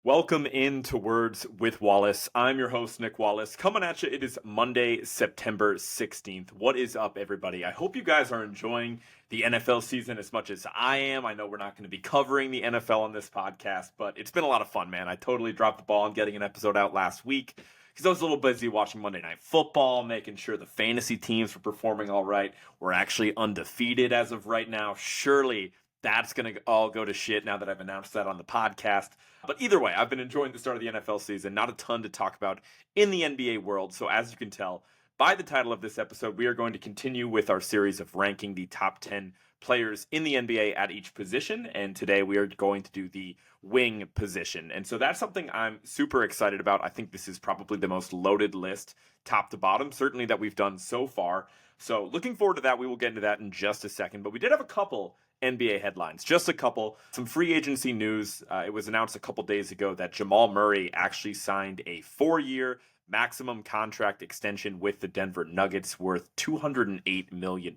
Welcome into Words with Wallace. I'm your host, Nick Wallace. Coming at you, it is Monday, September 16th. What is up, everybody? I hope you guys are enjoying the NFL season as much as I am. I know we're not going to be covering the NFL on this podcast, but it's been a lot of fun, man. I totally dropped the ball on getting an episode out last week because I was a little busy watching Monday Night Football, making sure the fantasy teams were performing all right. We're actually undefeated as of right now. Surely that's going to all go to shit now that I've announced that on the podcast. But either way, I've been enjoying the start of the NFL season. Not a ton to talk about in the NBA world. So as you can tell by the title of this episode, we are going to continue with our series of ranking the top 10 players in the NBA at each position. And today we are going to do the wing position. And so that's something I'm super excited about. I think this is probably the most loaded list, top to bottom, certainly that we've done so far. So looking forward to that. We will get into that in just a second. But we did have a couple NBA headlines, just a couple. Some free agency news. It was announced a couple days ago that Jamal Murray actually signed a 4-year maximum contract extension with the Denver Nuggets worth $208 million.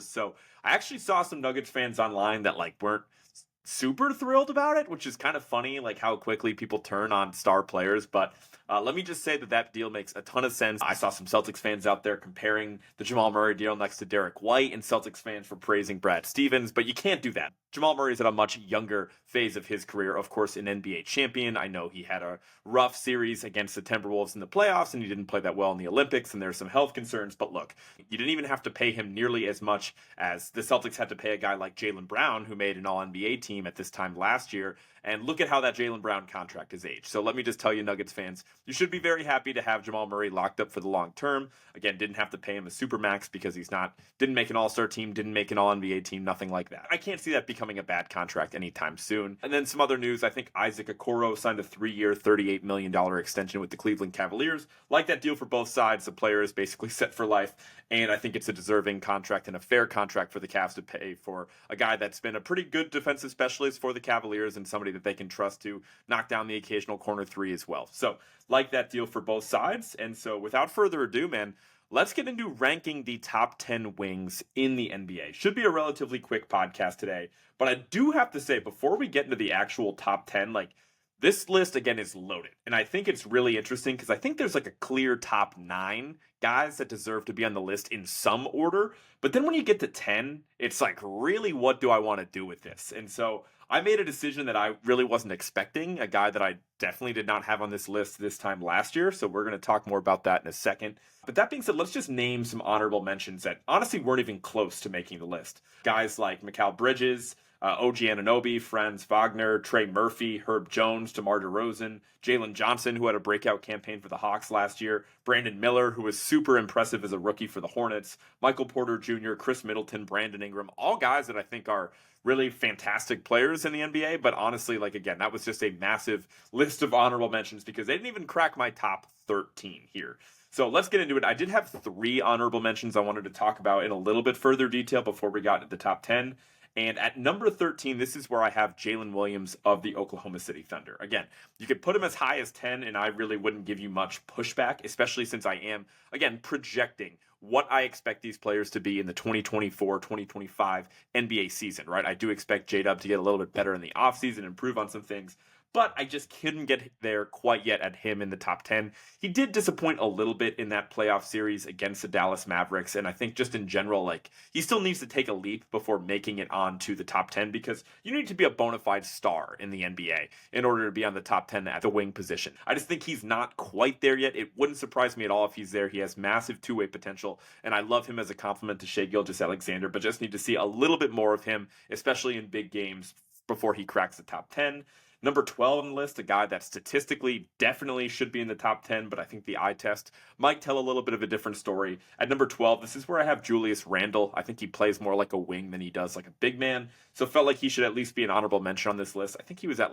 So I actually saw some Nuggets fans online that weren't super thrilled about it, which is kind of funny, like how quickly people turn on star players. But let me just say that deal makes a ton of sense. I saw some Celtics fans out there comparing the Jamal Murray deal next to Derek White, and Celtics fans for praising Brad Stevens, but you can't do that. Jamal Murray is at a much younger phase of his career, of course, an NBA champion. I know he had a rough series against the Timberwolves in the playoffs, and he didn't play that well in the Olympics, and there's some health concerns. But look, you didn't even have to pay him nearly as much as the Celtics had to pay a guy like Jaylen Brown, who made an All-NBA team at this time last year. And look at how that Jaylen Brown contract has aged. So let me just tell you, Nuggets fans, you should be very happy to have Jamal Murray locked up for the long term. Again, didn't have to pay him a supermax because didn't make an All-Star team, didn't make an All-NBA team, nothing like that. I can't see that becoming a bad contract anytime soon. And then some other news, I think Isaac Okoro signed a 3-year, $38 million extension with the Cleveland Cavaliers. Like that deal for both sides. The player is basically set for life. And I think it's a deserving contract and a fair contract for the Cavs to pay for a guy that's been a pretty good defensive specialist for the Cavaliers and somebody that they can trust to knock down the occasional corner three as well. So like that deal for both sides. And so without further ado, man, let's get into ranking the top 10 wings in the NBA. Should be a relatively quick podcast today, but I do have to say, before we get into the actual top 10, this list, again, is loaded. And I think it's really interesting because I think there's a clear top 9 guys that deserve to be on the list in some order. But then when you get to 10, it's really, what do I want to do with this? And so I made a decision that I really wasn't expecting, a guy that I definitely did not have on this list this time last year. So we're going to talk more about that in a second. But that being said, let's just name some honorable mentions that honestly weren't even close to making the list. Guys like Mikal Bridges, OG Anunoby, Franz Wagner, Trey Murphy, Herb Jones, DeMar DeRozan, Jalen Johnson, who had a breakout campaign for the Hawks last year, Brandon Miller, who was super impressive as a rookie for the Hornets, Michael Porter Jr., Chris Middleton, Brandon Ingram, all guys that I think are really fantastic players in the NBA. But honestly, again, that was just a massive list of honorable mentions because they didn't even crack my top 13 here. So let's get into it. I did have 3 honorable mentions I wanted to talk about in a little bit further detail before we got to the top 10. And at number 13, this is where I have Jalen Williams of the Oklahoma City Thunder. Again, you could put him as high as 10, and I really wouldn't give you much pushback, especially since I am, again, projecting what I expect these players to be in the 2024-2025 NBA season, right? I do expect J-Dub to get a little bit better in the offseason, improve on some things, but I just couldn't get there quite yet at him in the top 10. He did disappoint a little bit in that playoff series against the Dallas Mavericks, and I think just in general, he still needs to take a leap before making it onto the top 10 because you need to be a bona fide star in the NBA in order to be on the top 10 at the wing position. I just think he's not quite there yet. It wouldn't surprise me at all if he's there. He has massive two-way potential, and I love him as a compliment to Shai Gilgeous-Alexander, but just need to see a little bit more of him, especially in big games, before he cracks the top 10. Number 12 on the list, a guy that statistically definitely should be in the top 10, but I think the eye test might tell a little bit of a different story. At number 12, this is where I have Julius Randle. I think he plays more like a wing than he does like a big man, so felt like he should at least be an honorable mention on this list. I think he was at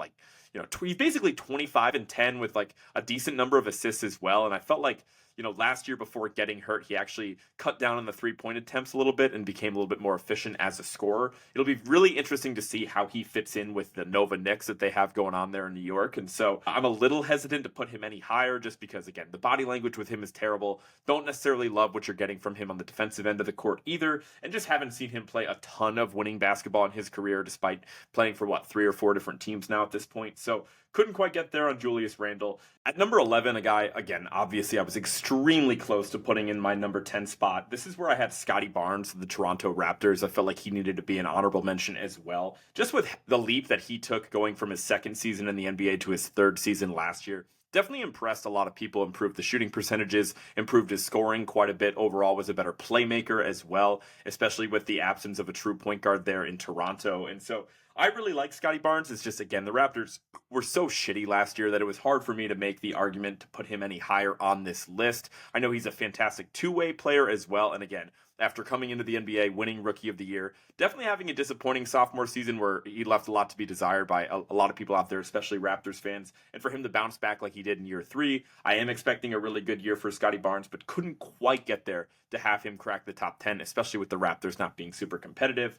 he's basically 25 and 10 with a decent number of assists as well, and I felt like last year before getting hurt, he actually cut down on the three-point attempts a little bit and became a little bit more efficient as a scorer. It'll be really interesting to see how he fits in with the Nova Knicks that they have going on there in New York. And so I'm a little hesitant to put him any higher just because, again, the body language with him is terrible. Don't necessarily love what you're getting from him on the defensive end of the court either, and just haven't seen him play a ton of winning basketball in his career despite playing for, 3 or 4 different teams now at this point. So couldn't quite get there on Julius Randle. At number 11, a guy, again, obviously I was extremely close to putting in my number 10 spot. This is where I had Scotty Barnes of the Toronto Raptors. I felt like he needed to be an honorable mention as well. Just with the leap that he took going from his second season in the NBA to his third season last year. Definitely impressed a lot of people, improved the shooting percentages, improved his scoring quite a bit. Overall was a better playmaker as well, especially with the absence of a true point guard there in Toronto. And so I really like Scotty Barnes. It's just, again, the Raptors were so shitty last year that it was hard for me to make the argument to put him any higher on this list. I know he's a fantastic two-way player as well. And again, after coming into the NBA, winning Rookie of the Year, definitely having a disappointing sophomore season where he left a lot to be desired by a lot of people out there, especially Raptors fans. And for him to bounce back like he did in year 3, I am expecting a really good year for Scotty Barnes, but couldn't quite get there to have him crack the top 10, especially with the Raptors not being super competitive.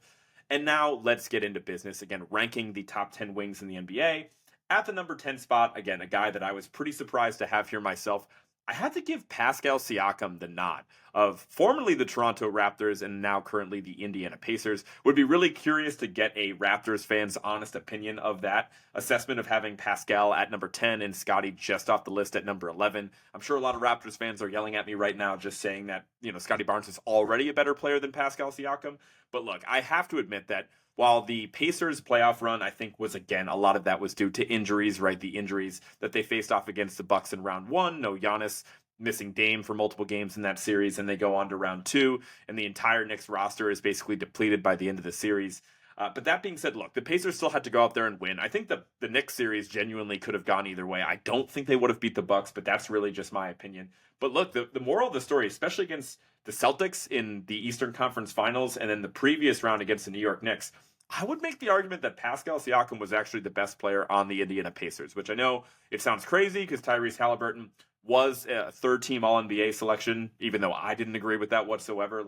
And now let's get into business. Again, ranking the top 10 wings in the NBA. At the number 10 spot, again, a guy that I was pretty surprised to have here myself. I had to give Pascal Siakam the nod of formerly the Toronto Raptors and now currently the Indiana Pacers. Would be really curious to get a Raptors fan's honest opinion of that assessment of having Pascal at number 10 and Scotty just off the list at number 11. I'm sure a lot of Raptors fans are yelling at me right now just saying that, Scotty Barnes is already a better player than Pascal Siakam. But look, I have to admit that while the Pacers playoff run, I think, was, again, a lot of that was due to injuries, right? The injuries that they faced off against the Bucks in round 1. No Giannis, missing Dame for multiple games in that series, and they go on to round 2, and the entire Knicks roster is basically depleted by the end of the series. But that being said, look, the Pacers still had to go out there and win. I think the Knicks series genuinely could have gone either way. I don't think they would have beat the Bucks, but that's really just my opinion. But look, the moral of the story, especially against the Celtics in the Eastern Conference Finals and then the previous round against the New York Knicks, I would make the argument that Pascal Siakam was actually the best player on the Indiana Pacers, which I know it sounds crazy because Tyrese Halliburton was a third-team All-NBA selection, even though I didn't agree with that whatsoever.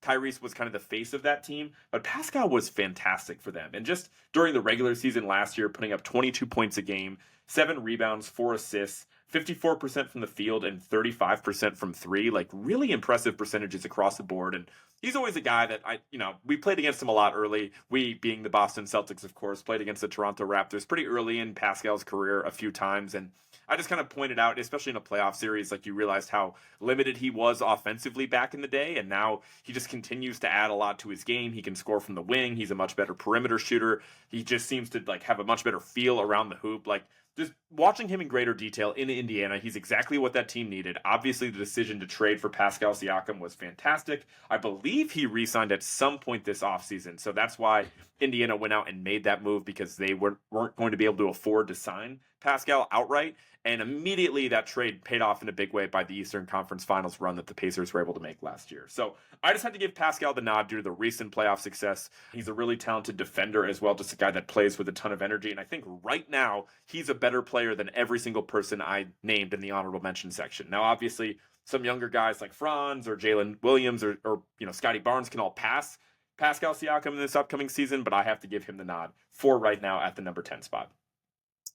Tyrese was kind of the face of that team, but Pascal was fantastic for them. And just during the regular season last year, putting up 22 points a game, 7 rebounds, 4 assists, 54% from the field and 35% from 3, really impressive percentages across the board. And he's always a guy that we played against him a lot early. We, being the Boston Celtics, of course, played against the Toronto Raptors pretty early in Pascal's career a few times. And I just kind of pointed out, especially in a playoff series, you realized how limited he was offensively back in the day. And now he just continues to add a lot to his game. He can score from the wing. He's a much better perimeter shooter. He just seems to have a much better feel around the hoop. Just watching him in greater detail in Indiana, he's exactly what that team needed. Obviously, the decision to trade for Pascal Siakam was fantastic. I believe he re-signed at some point this offseason, so that's why Indiana went out and made that move, because they weren't going to be able to afford to sign Pascal outright. And immediately that trade paid off in a big way by the Eastern Conference Finals run that the Pacers were able to make last year. So I just had to give Pascal the nod due to the recent playoff success. He's a really talented defender as well, just a guy that plays with a ton of energy. And I think right now he's a better player than every single person I named in the honorable mention section. Now, obviously, some younger guys like Franz or Jalen Williams or Scotty Barnes can all pass Pascal Siakam in this upcoming season, but I have to give him the nod for right now at the number 10 spot.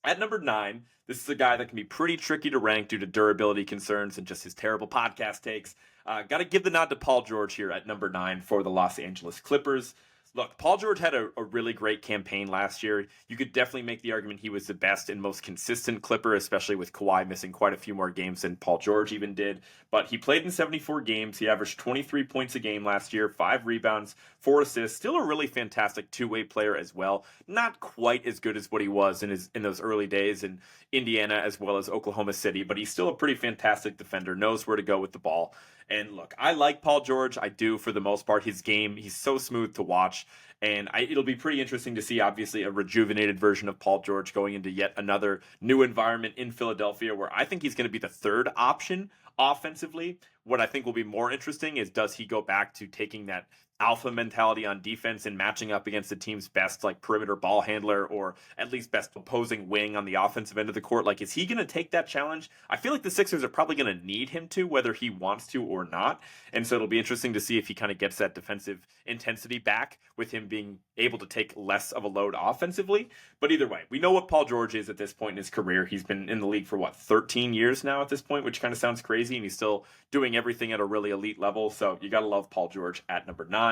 At number 9, this is a guy that can be pretty tricky to rank due to durability concerns and just his terrible podcast takes. Got to give the nod to Paul George here at number 9 for the Los Angeles Clippers. Look, Paul George had a really great campaign last year. You could definitely make the argument he was the best and most consistent Clipper, especially with Kawhi missing quite a few more games than Paul George even did. But he played in 74 games. He averaged 23 points a game last year, 5 rebounds, 4 assists. Still a really fantastic two-way player as well. Not quite as good as what he was in those early days in Indiana as well as Oklahoma City, but he's still a pretty fantastic defender, knows where to go with the ball. And look, I like Paul George. I do for the most part. His game, he's so smooth to watch. And it'll be pretty interesting to see, obviously, a rejuvenated version of Paul George going into yet another new environment in Philadelphia, where I think he's going to be the third option offensively, What I think will be more interesting is, does he go back to taking that alpha mentality on defense and matching up against the team's best like perimeter ball handler, or at least best opposing wing on the offensive end of the court? Like, is he going to take that challenge? I feel like the Sixers are probably going to need him to, whether he wants to or not. And so it'll be interesting to see if he kind of gets that defensive intensity back with him being able to take less of a load offensively. But either way, we know what Paul George is at this point in his career. He's been in the league for 13 years now at this point, which kind of sounds crazy, and he's still doing everything at a really elite level. So you got to love Paul George at number 9.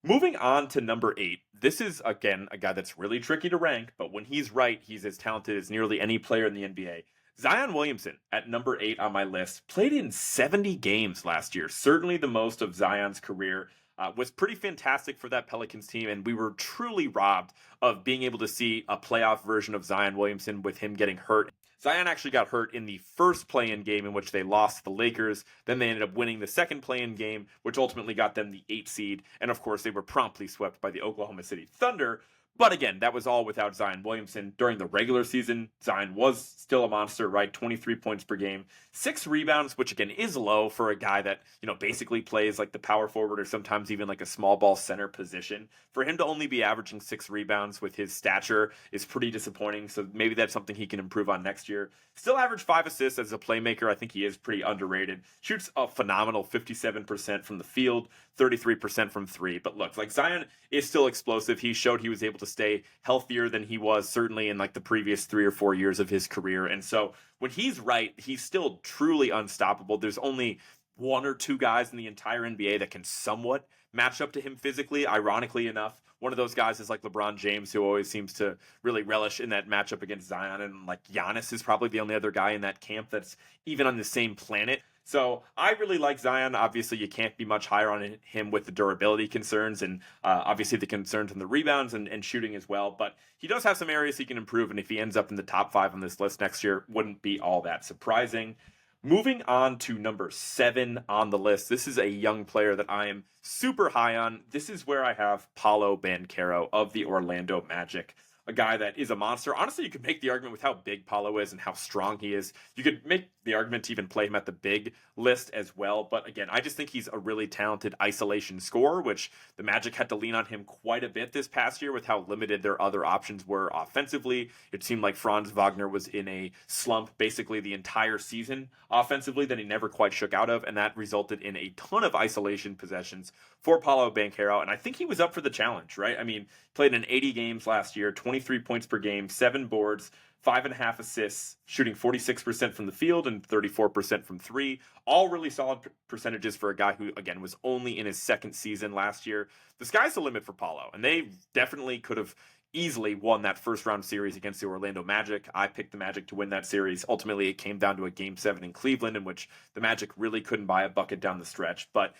Moving on to number 8. This is, again, a guy that's really tricky to rank, but when he's right, he's as talented as nearly any player in the NBA. Zion Williamson at number 8 on my list played in 70 games last year, certainly the most of Zion's career. Was pretty fantastic for that Pelicans team, and we were truly robbed of being able to see a playoff version of Zion Williamson with him getting hurt. Zion actually got hurt in the first play-in game in which they lost to the Lakers. Then they ended up winning the second play-in game, which ultimately got them the 8th seed. And of course, they were promptly swept by the Oklahoma City Thunder. But again, that was all without Zion Williamson. During the regular season, Zion was still a monster, right? 23 points per game, 6 rebounds, which again is low for a guy that, basically plays like the power forward or sometimes even like a small ball center position. For him to only be averaging 6 rebounds with his stature is pretty disappointing. So maybe that's something he can improve on next year. Still averaged 5 assists as a playmaker. I think he is pretty underrated. Shoots a phenomenal 57% from the field, 33% from 3. But look, like, Zion is still explosive. He showed he was able to stay healthier than he was certainly in like the previous 3 or 4 years of his career. And so when he's right, he's still truly unstoppable. There's only 1 or 2 guys in the entire NBA that can somewhat match up to him physically. Ironically enough, one of those guys is like LeBron James, who always seems to really relish in that matchup against Zion. And like, Giannis is probably the only other guy in that camp that's even on the same planet. So I really like Zion. Obviously, you can't be much higher on him with the durability concerns, and obviously the concerns on the rebounds and shooting as well. But he does have some areas he can improve, and if he ends up in the top 5 on this list next year, wouldn't be all that surprising. Moving on to number 7 on the list. This is a young player that I am super high on. This is where I have Paolo Banchero of the Orlando Magic. A guy that is a monster. Honestly, you could make the argument with how big Paolo is and how strong he is. You could make the argument to even play him at the big list as well. But again, I just think he's a really talented isolation scorer, which the Magic had to lean on him quite a bit this past year with how limited their other options were offensively. It seemed like Franz Wagner was in a slump basically the entire season offensively that he never quite shook out of, and that resulted in a ton of isolation possessions for Paolo Banchero, and I think he was up for the challenge, right? I mean, played in 80 games last year, 23 points per game, 7 boards, 5.5 assists, shooting 46% from the field and 34% from 3. All really solid percentages for a guy who, again, was only in his second season last year. The sky's the limit for Paolo, and they definitely could have easily won that first round series against the Orlando Magic. I picked the Magic to win that series. Ultimately, it came down to a Game 7 in Cleveland, in which the Magic really couldn't buy a bucket down the stretch. But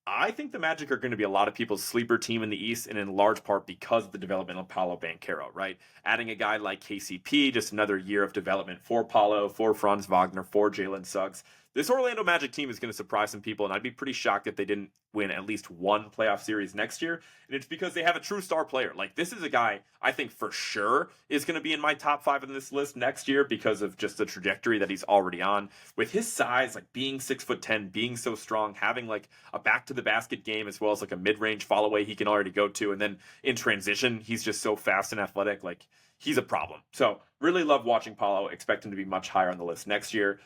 I think the Magic are going to be a lot of people's sleeper team in the East, and in large part because of the development of Paolo Banchero, right? Adding a guy like KCP, just another year of development for Paolo, for Franz Wagner, for Jalen Suggs. This Orlando Magic team is going to surprise some people, and I'd be pretty shocked if they didn't win at least one playoff series next year. And it's because they have a true star player. Like, this is a guy I think for sure is going to be in my top 5 in this list next year because of just the trajectory that he's already on. With his size, like being 6'10", being so strong, having like a back to the basket game as well as like a mid-range follow away he can already go to, and then in transition he's just so fast and athletic. Like, he's a problem. So really love watching Paolo. Expect him to be much higher on the list next year.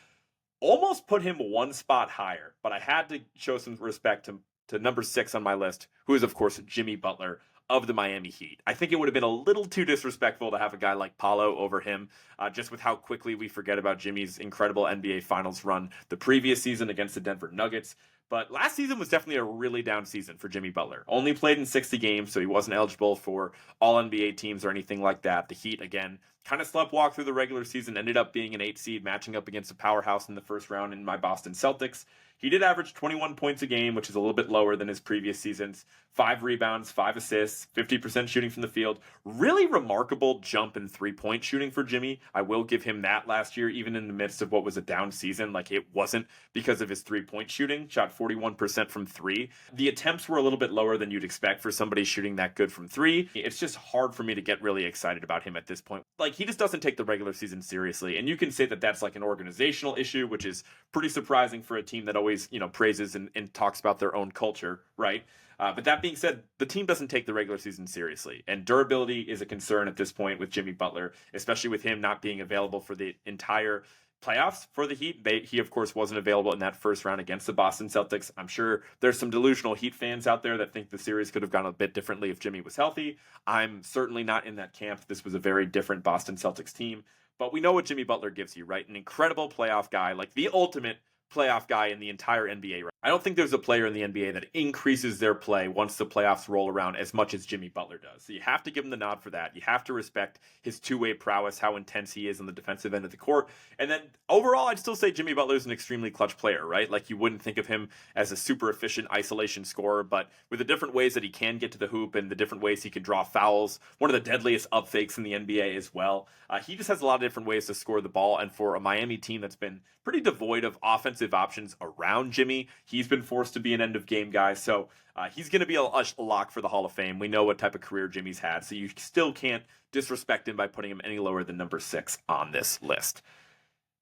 Almost put him 1 spot higher, but I had to show some respect to number 6 on my list, who is, of course, Jimmy Butler of the Miami Heat. I think it would have been a little too disrespectful to have a guy like Paolo over him, just with how quickly we forget about Jimmy's incredible NBA Finals run the previous season against the Denver Nuggets. But last season was definitely a really down season for Jimmy Butler. Only played in 60 games, so he wasn't eligible for all NBA teams or anything like that. The Heat, again, kind of sleptwalked through the regular season, ended up being an 8 seed, matching up against a powerhouse in the first round in my Boston Celtics. He did average 21 points a game, which is a little bit lower than his previous seasons. 5 rebounds, 5 assists, 50% shooting from the field. Really remarkable jump in 3-point shooting for Jimmy. I will give him that last year, even in the midst of what was a down season. Like, it wasn't because of his 3-point shooting. Shot 41% from 3. The attempts were a little bit lower than you'd expect for somebody shooting that good from 3. It's just hard for me to get really excited about him at this point. Like, he just doesn't take the regular season seriously. And you can say that that's like an organizational issue, which is pretty surprising for a team that always, praises and talks about their own culture, right? But that being said, the team doesn't take the regular season seriously. And durability is a concern at this point with Jimmy Butler, especially with him not being available for the entire playoffs for the Heat. He, of course, wasn't available in that first round against the Boston Celtics. I'm sure there's some delusional Heat fans out there that think the series could have gone a bit differently if Jimmy was healthy. I'm certainly not in that camp. This was a very different Boston Celtics team. But we know what Jimmy Butler gives you, right? An incredible playoff guy, like the ultimate playoff guy in the entire NBA. Right? I don't think there's a player in the NBA that increases their play once the playoffs roll around as much as Jimmy Butler does. So you have to give him the nod for that. You have to respect his two-way prowess, how intense he is on the defensive end of the court. And then overall, I'd still say Jimmy Butler is an extremely clutch player, right? Like you wouldn't think of him as a super efficient isolation scorer, but with the different ways that he can get to the hoop and the different ways he can draw fouls, one of the deadliest up fakes in the NBA as well. He just has a lot of different ways to score the ball. And for a Miami team that's been pretty devoid of offensive options around Jimmy, he's been forced to be an end of game guy. So he's going to be a lock for the Hall of Fame. We know what type of career Jimmy's had, so you still can't disrespect him by putting him any lower than number 6 on this list.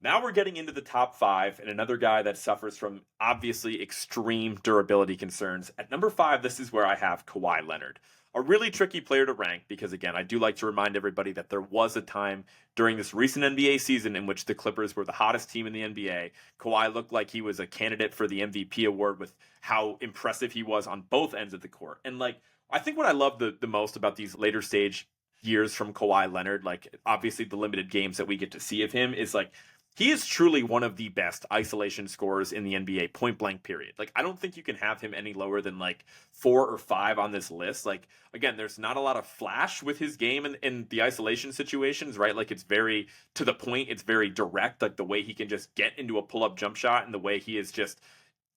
Now we're getting into the top 5, and another guy that suffers from obviously extreme durability concerns. At number 5, this is where I have Kawhi Leonard. A really tricky player to rank because, again, I do like to remind everybody that there was a time during this recent NBA season in which the Clippers were the hottest team in the NBA. Kawhi looked like he was a candidate for the MVP award with how impressive he was on both ends of the court. And, I think what I love the most about these later stage years from Kawhi Leonard, obviously the limited games that we get to see of him, is he is truly one of the best isolation scorers in the NBA, point blank period. I don't think you can have him any lower than 4 or 5 on this list. Again, there's not a lot of flash with his game in the isolation situations, right? It's very to the point. It's very direct, the way he can just get into a pull-up jump shot and the way he is just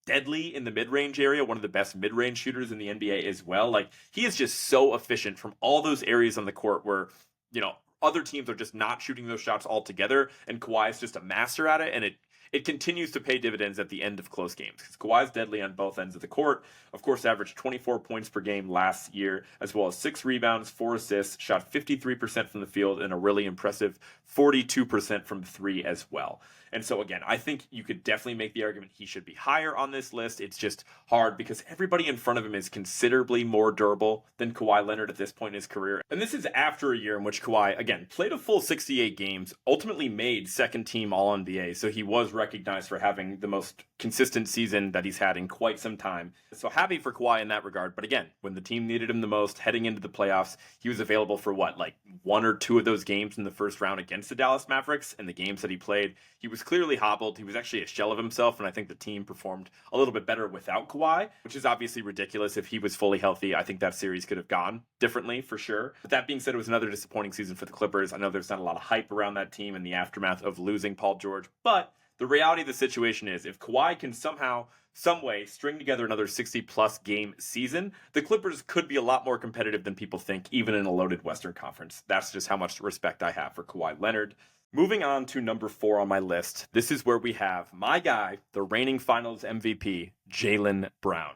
deadly in the mid-range area, one of the best mid-range shooters in the NBA as well. He is just so efficient from all those areas on the court where, other teams are just not shooting those shots altogether, and Kawhi is just a master at it, and it continues to pay dividends at the end of close games. Because Kawhi's deadly on both ends of the court. Of course, averaged 24 points per game last year, as well as 6 rebounds, 4 assists, shot 53% from the field, and a really impressive 42% from 3 as well. And so, again, I think you could definitely make the argument he should be higher on this list. It's just hard because everybody in front of him is considerably more durable than Kawhi Leonard at this point in his career. And this is after a year in which Kawhi, again, played a full 68 games, ultimately made second team All-NBA. So he was recognized for having the most consistent season that he's had in quite some time. So happy for Kawhi in that regard. But again, when the team needed him the most, heading into the playoffs, he was available for 1 or 2 of those games in the first round against the Dallas Mavericks. And the games that he played, he was clearly hobbled. He was actually a shell of himself, and I think the team performed a little bit better without Kawhi, which is obviously ridiculous. If he was fully healthy, I think that series could have gone differently for sure. But that being said, it was another disappointing season for the Clippers. I know there's not a lot of hype around that team in the aftermath of losing Paul George, but the reality of the situation is if Kawhi can somehow, some way, string together another 60-plus game season, the Clippers could be a lot more competitive than people think, even in a loaded Western Conference. That's just how much respect I have for Kawhi Leonard. Moving on to number 4 on my list, this is where we have my guy, the reigning Finals MVP, Jaylen Brown.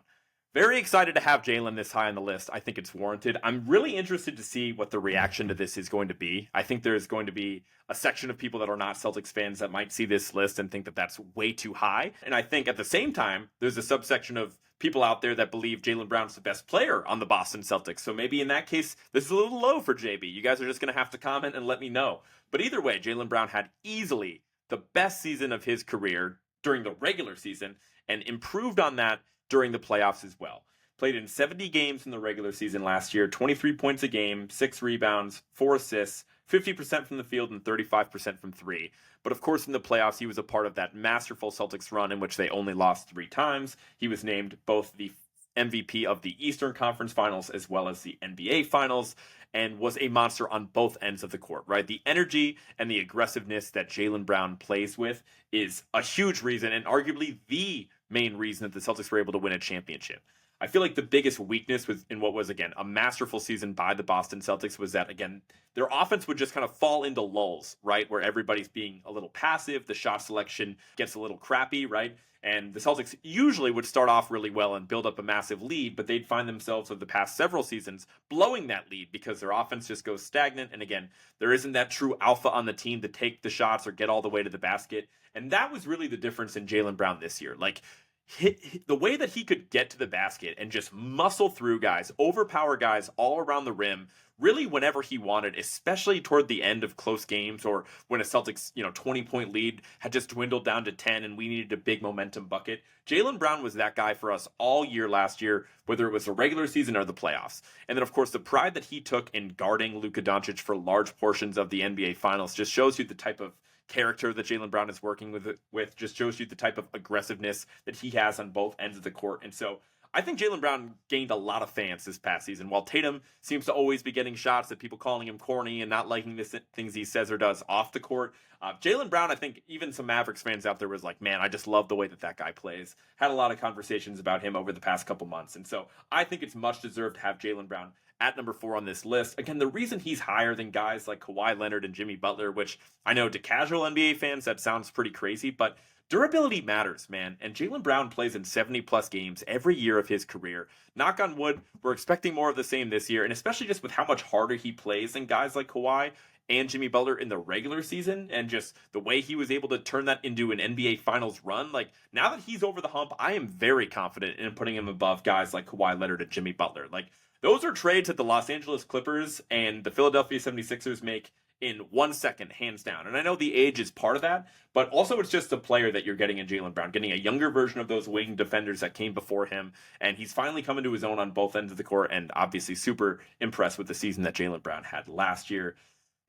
Very excited to have Jaylen this high on the list. I think it's warranted. I'm really interested to see what the reaction to this is going to be. I think there's going to be a section of people that are not Celtics fans that might see this list and think that that's way too high. And I think at the same time, there's a subsection of people out there that believe Jaylen Brown's the best player on the Boston Celtics. So maybe in that case, this is a little low for JB. You guys are just going to have to comment and let me know. But either way, Jaylen Brown had easily the best season of his career during the regular season and improved on that during the playoffs as well. Played in 70 games in the regular season last year, 23 points a game, 6 rebounds, 4 assists, 50% from the field and 35% from 3. But of course, in the playoffs, he was a part of that masterful Celtics run in which they only lost 3 times. He was named both the MVP of the Eastern Conference Finals as well as the NBA Finals, and was a monster on both ends of the court, right? The energy and the aggressiveness that Jaylen Brown plays with is a huge reason, and arguably the main reason that the Celtics were able to win a championship. I feel like the biggest weakness was in what was, again, a masterful season by the Boston Celtics was that, again, their offense would just kind of fall into lulls, right? Where everybody's being a little passive, the shot selection gets a little crappy, right? And the Celtics usually would start off really well and build up a massive lead, but they'd find themselves over the past several seasons blowing that lead because their offense just goes stagnant. And again, there isn't that true alpha on the team to take the shots or get all the way to the basket. And that was really the difference in Jaylen Brown this year. Like, the way that he could get to the basket and just muscle through guys, overpower guys all around the rim, really whenever he wanted, especially toward the end of close games or when a Celtics, 20-point lead had just dwindled down to 10 and we needed a big momentum bucket. Jaylen Brown was that guy for us all year last year, whether it was the regular season or the playoffs. And then, of course, the pride that he took in guarding Luka Doncic for large portions of the NBA Finals just shows you the type of character that Jaylen Brown is working with just shows you the type of aggressiveness that he has on both ends of the court. And so I think Jaylen Brown gained a lot of fans this past season. While Tatum seems to always be getting shots at people calling him corny and not liking the things he says or does off the court, Jaylen Brown, I think even some Mavericks fans out there was like, man, I just love the way that guy plays. Had a lot of conversations about him over the past couple months. And so I think it's much deserved to have Jaylen Brown at number 4 on this list. Again, the reason he's higher than guys like Kawhi Leonard and Jimmy Butler, which I know to casual NBA fans, that sounds pretty crazy, but durability matters, man. And Jaylen Brown plays in 70-plus games every year of his career. Knock on wood, we're expecting more of the same this year, and especially just with how much harder he plays than guys like Kawhi and Jimmy Butler in the regular season, and just the way he was able to turn that into an NBA Finals run. Like, now that he's over the hump, I am very confident in putting him above guys like Kawhi Leonard and Jimmy Butler. Like, those are trades that the Los Angeles Clippers and the Philadelphia 76ers make in 1 second, hands down. And I know the age is part of that, but also it's just a player that you're getting in Jaylen Brown, getting a younger version of those wing defenders that came before him. And he's finally coming to his own on both ends of the court, and obviously super impressed with the season that Jaylen Brown had last year.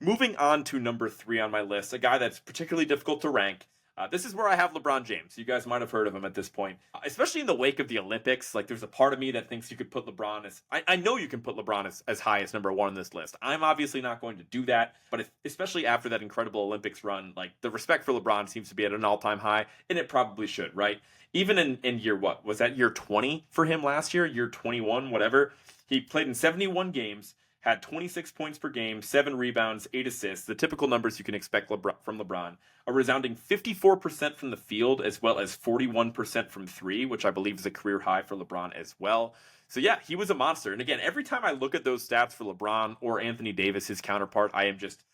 Moving on to number 3 on my list, a guy that's particularly difficult to rank. This is where I have LeBron James. You guys might have heard of him at this point, especially in the wake of the Olympics. Like, there's a part of me that thinks you could put LeBron as, I know you can put LeBron as high as number 1 on this list. I'm obviously not going to do that, but especially after that incredible Olympics run, like, the respect for LeBron seems to be at an all-time high, and it probably should, right? Even in year, what was that, year 20 for him last year, year 21, whatever. He played in 71 games. Had 26 points per game, 7 rebounds, 8 assists, the typical numbers you can expect from LeBron. A resounding 54% from the field, as well as 41% from 3, which I believe is a career high for LeBron as well. So yeah, he was a monster. And again, every time I look at those stats for LeBron or Anthony Davis, his counterpart, I am just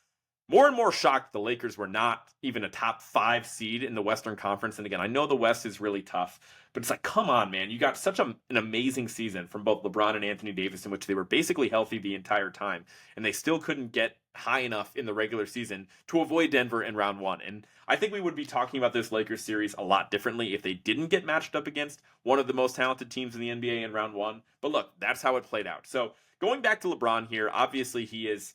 more and more shocked the Lakers were not even a top 5 seed in the Western Conference. And again, I know the West is really tough, but it's like, come on, man. You got such an amazing season from both LeBron and Anthony Davis, in which they were basically healthy the entire time, and they still couldn't get high enough in the regular season to avoid Denver in round 1. And I think we would be talking about this Lakers series a lot differently if they didn't get matched up against one of the most talented teams in the NBA in round 1. But look, that's how it played out. So going back to LeBron here, obviously he is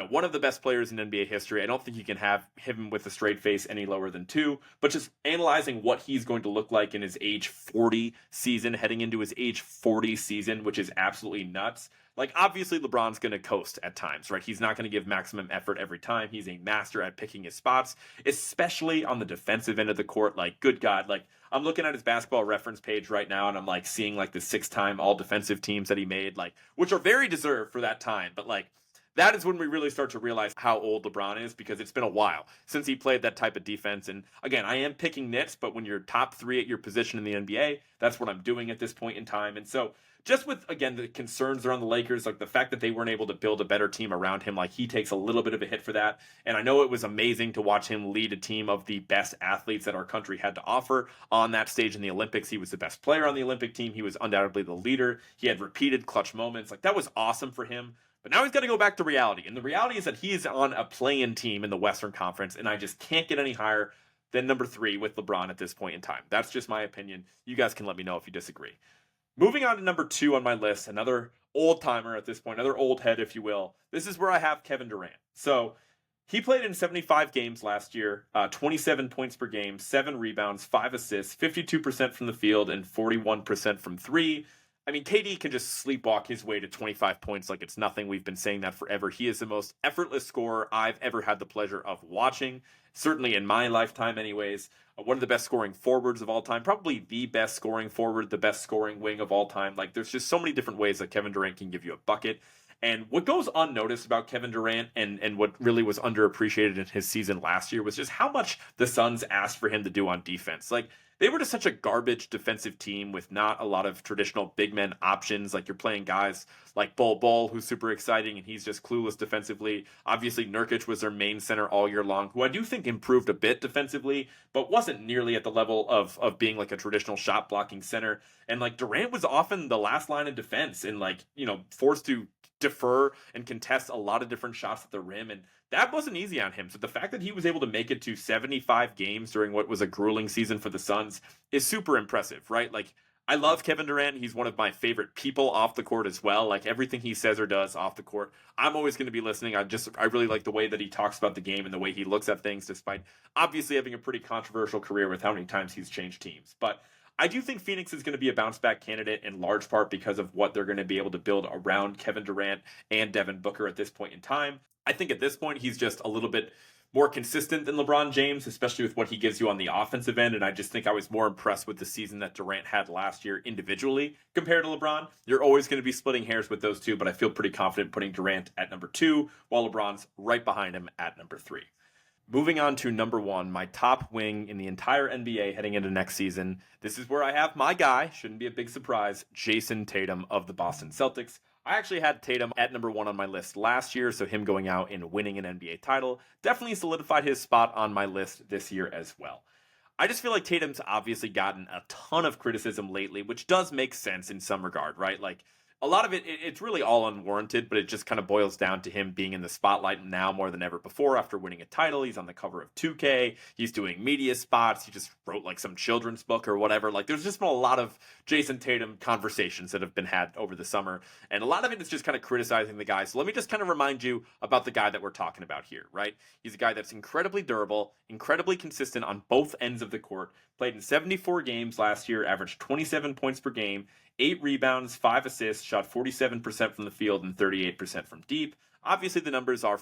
one of the best players in NBA history. I don't think you can have him with a straight face any lower than 2, but just analyzing what he's going to look like in his age 40 season, heading into his age 40 season, which is absolutely nuts. Like, obviously LeBron's going to coast at times, right? He's not going to give maximum effort every time. He's a master at picking his spots, especially on the defensive end of the court. Like, good God, like, I'm looking at his basketball reference page right now, and I'm like seeing like the 6-time all defensive teams that he made, like, which are very deserved for that time. But like, that is when we really start to realize how old LeBron is, because it's been a while since he played that type of defense. And again, I am picking nits, but when you're top 3 at your position in the NBA, that's what I'm doing at this point in time. And so just with, again, the concerns around the Lakers, like the fact that they weren't able to build a better team around him, like he takes a little bit of a hit for that. And I know it was amazing to watch him lead a team of the best athletes that our country had to offer on that stage in the Olympics. He was the best player on the Olympic team. He was undoubtedly the leader. He had repeated clutch moments. Like, that was awesome for him. But now he's got to go back to reality. And the reality is that he's on a play-in team in the Western Conference, and I just can't get any higher than number 3 with LeBron at this point in time. That's just my opinion. You guys can let me know if you disagree. Moving on to number 2 on my list, another old-timer at this point, another old head, if you will. This is where I have Kevin Durant. So he played in 75 games last year, 27 points per game, 7 rebounds, 5 assists, 52% from the field, and 41% from 3. I mean, KD can just sleepwalk his way to 25 points like it's nothing. We've been saying that forever. He is the most effortless scorer I've ever had the pleasure of watching, certainly in my lifetime, anyways. One of the best scoring forwards of all time, probably the best scoring forward, the best scoring wing of all time. Like, there's just so many different ways that Kevin Durant can give you a bucket. And what goes unnoticed about Kevin Durant and what really was underappreciated in his season last year was just how much the Suns asked for him to do on defense. Like, they were just such a garbage defensive team with not a lot of traditional big men options. Like, you're playing guys like Bol, who's super exciting, and he's just clueless defensively. Obviously, Nurkic was their main center all year long, who I do think improved a bit defensively, but wasn't nearly at the level of being like a traditional shot blocking center. And like Durant was often the last line of defense and like, forced to defer and contest a lot of different shots at the rim. And that wasn't easy on him. So the fact that he was able to make it to 75 games during what was a grueling season for the Suns is super impressive, right? Like, I love Kevin Durant. He's one of my favorite people off the court as well. Like, everything he says or does off the court, I'm always going to be listening. I really like the way that he talks about the game and the way he looks at things, despite obviously having a pretty controversial career with how many times he's changed teams. But I do think Phoenix is going to be a bounce back candidate in large part because of what they're going to be able to build around Kevin Durant and Devin Booker at this point in time. I think at this point he's just a little bit more consistent than LeBron James, especially with what he gives you on the offensive end. And I just think I was more impressed with the season that Durant had last year individually compared to LeBron. You're always going to be splitting hairs with those two, but I feel pretty confident putting Durant at number 2 while LeBron's right behind him at number 3. Moving on to number 1, my top wing in the entire NBA heading into next season. This is where I have my guy, shouldn't be a big surprise, Jason Tatum of the Boston Celtics. I actually had Tatum at number 1 on my list last year, so him going out and winning an NBA title definitely solidified his spot on my list this year as well. I just feel like Tatum's obviously gotten a ton of criticism lately, which does make sense in some regard, right? Like, a lot of it's really all unwarranted, but it just kind of boils down to him being in the spotlight now more than ever before after winning a title. He's on the cover of 2K. He's doing media spots. He just wrote like some children's book or whatever. Like, there's just been a lot of Jason Tatum conversations that have been had over the summer. And a lot of it is just kind of criticizing the guy. So let me just kind of remind you about the guy that we're talking about here, right? He's a guy that's incredibly durable, incredibly consistent on both ends of the court. Played in 74 games last year, averaged 27 points per game, 8 rebounds, 5 assists, shot 47% from the field and 38% from deep. Obviously, the numbers are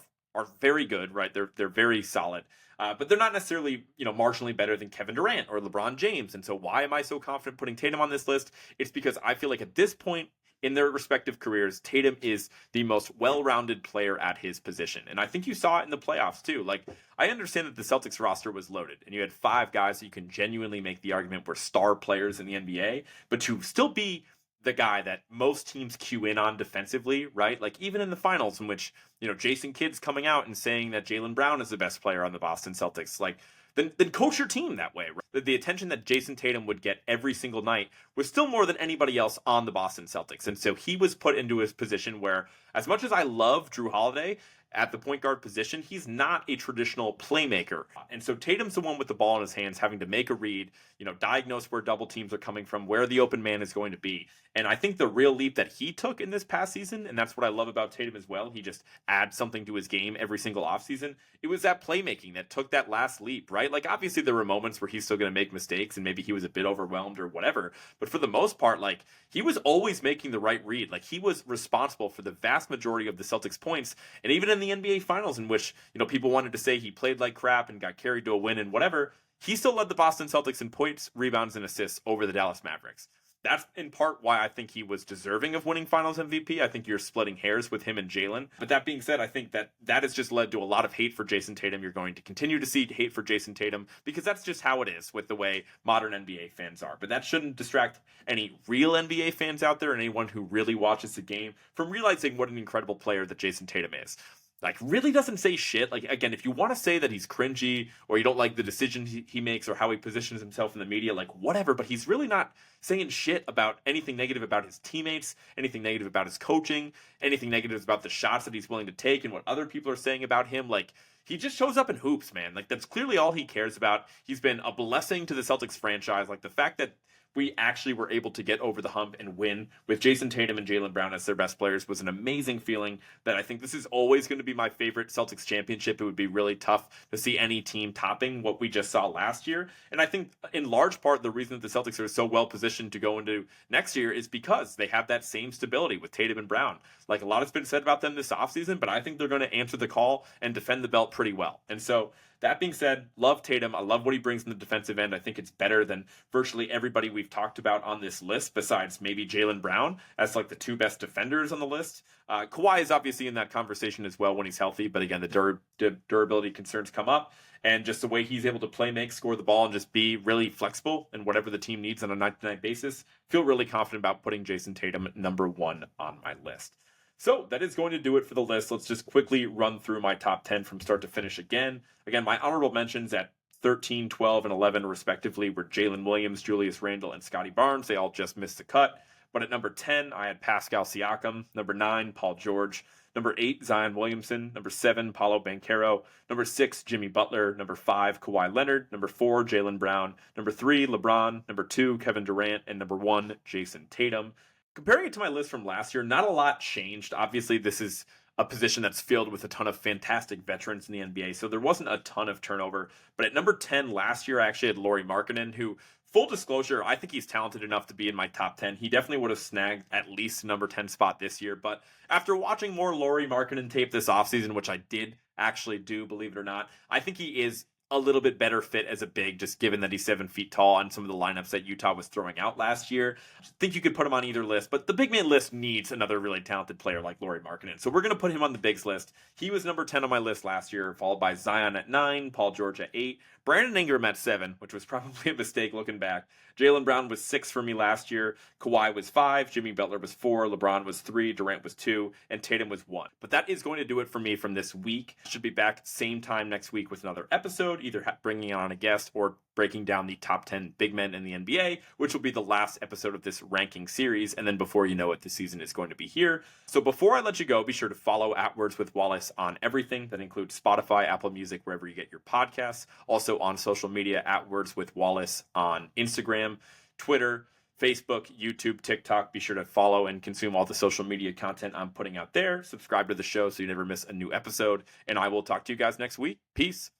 very good, right? They're very solid, but they're not necessarily marginally better than Kevin Durant or LeBron James. And so, why am I so confident putting Tatum on this list? It's because I feel like at this point in their respective careers, Tatum is the most well-rounded player at his position. And I think you saw it in the playoffs too. Like, I understand that the Celtics roster was loaded and you had 5 guys that you can genuinely make the argument were star players in the NBA, but to still be the guy that most teams cue in on defensively, right? Like, even in the finals in which, Jason Kidd's coming out and saying that Jaylen Brown is the best player on the Boston Celtics, like, then coach your team that way. Right? The attention that Jason Tatum would get every single night was still more than anybody else on the Boston Celtics. And so he was put into his position where, as much as I love Drew Holiday at the point guard position, he's not a traditional playmaker. And so Tatum's the one with the ball in his hands, having to make a read, diagnose where double teams are coming from, where the open man is going to be. And I think the real leap that he took in this past season, and that's what I love about Tatum as well, he just adds something to his game every single offseason. It was that playmaking that took that last leap, right? Like, obviously there were moments where he's still going to make mistakes and maybe he was a bit overwhelmed or whatever. But for the most part, like, he was always making the right read. Like, he was responsible for the vast majority of the Celtics points. And even in the NBA Finals, in which, people wanted to say he played like crap and got carried to a win and whatever, he still led the Boston Celtics in points, rebounds, and assists over the Dallas Mavericks. That's in part why I think he was deserving of winning Finals MVP. I think you're splitting hairs with him and Jaylen. But that being said, I think that has just led to a lot of hate for Jason Tatum. You're going to continue to see hate for Jason Tatum because that's just how it is with the way modern NBA fans are. But that shouldn't distract any real NBA fans out there and anyone who really watches the game from realizing what an incredible player that Jason Tatum is. Like, really doesn't say shit. Like, again, if you want to say that he's cringy or you don't like the decisions he makes or how he positions himself in the media, like, whatever, but he's really not saying shit about anything negative about his teammates, anything negative about his coaching, anything negative about the shots that he's willing to take and what other people are saying about him. Like, he just shows up in hoops, man. Like, that's clearly all he cares about. He's been a blessing to the Celtics franchise. Like, the fact that we actually were able to get over the hump and win with Jason Tatum and Jaylen Brown as their best players was an amazing feeling that I think this is always going to be my favorite Celtics championship. It would be really tough to see any team topping what we just saw last year. And I think in large part, the reason that the Celtics are so well positioned to go into next year is because they have that same stability with Tatum and Brown. Like a lot has been said about them this offseason, but I think they're going to answer the call and defend the belt pretty well. And so that being said, love Tatum. I love what he brings in the defensive end. I think it's better than virtually everybody we've talked about on this list, besides maybe Jaylen Brown as like the two best defenders on the list. Kawhi is obviously in that conversation as well when he's healthy, but again, the durability concerns come up. And just the way he's able to play make, score the ball, and just be really flexible in whatever the team needs on a night-to-night basis, feel really confident about putting Jason Tatum at number 1 on my list. So that is going to do it for the list. Let's just quickly run through my top 10 from start to finish again. Again, my honorable mentions at 13, 12, and 11 respectively were Jalen Williams, Julius Randle, and Scotty Barnes. They all just missed the cut. But at number 10, I had Pascal Siakam. Number 9, Paul George. Number 8, Zion Williamson. Number 7, Paolo Banchero. Number 6, Jimmy Butler. Number 5, Kawhi Leonard. Number 4, Jaylen Brown. Number 3, LeBron. Number 2, Kevin Durant. And number 1, Jason Tatum. Comparing it to my list from last year, not a lot changed. Obviously, this is a position that's filled with a ton of fantastic veterans in the NBA, so there wasn't a ton of turnover. But at number 10 last year, I actually had Lauri Markkanen, who, full disclosure, I think he's talented enough to be in my top 10. He definitely would have snagged at least number 10 spot this year. But after watching more Lauri Markkanen tape this offseason, which I did actually do, believe it or not, I think he is a little bit better fit as a big, just given that he's 7 feet tall on some of the lineups that Utah was throwing out last year. I think you could put him on either list, but the big man list needs another really talented player like Lauri Markkanen. So we're going to put him on the bigs list. He was number 10 on my list last year, followed by Zion at 9, Paul George at 8, Brandon Ingram at 7, which was probably a mistake looking back. Jaylen Brown was 6 for me last year. Kawhi was 5. Jimmy Butler was 4. LeBron was 3. Durant was 2. And Tatum was 1. But that is going to do it for me from this week. Should be back same time next week with another episode, either bringing on a guest or breaking down the top 10 big men in the NBA, which will be the last episode of this ranking series. And then before you know it, the season is going to be here. So before I let you go, be sure to follow at Words with Wallace on everything. That includes Spotify, Apple Music, wherever you get your podcasts. Also on social media at Words with Wallace on Instagram, Twitter, Facebook, YouTube, TikTok. Be sure to follow and consume all the social media content I'm putting out there. Subscribe to the show so you never miss a new episode. And I will talk to you guys next week. Peace.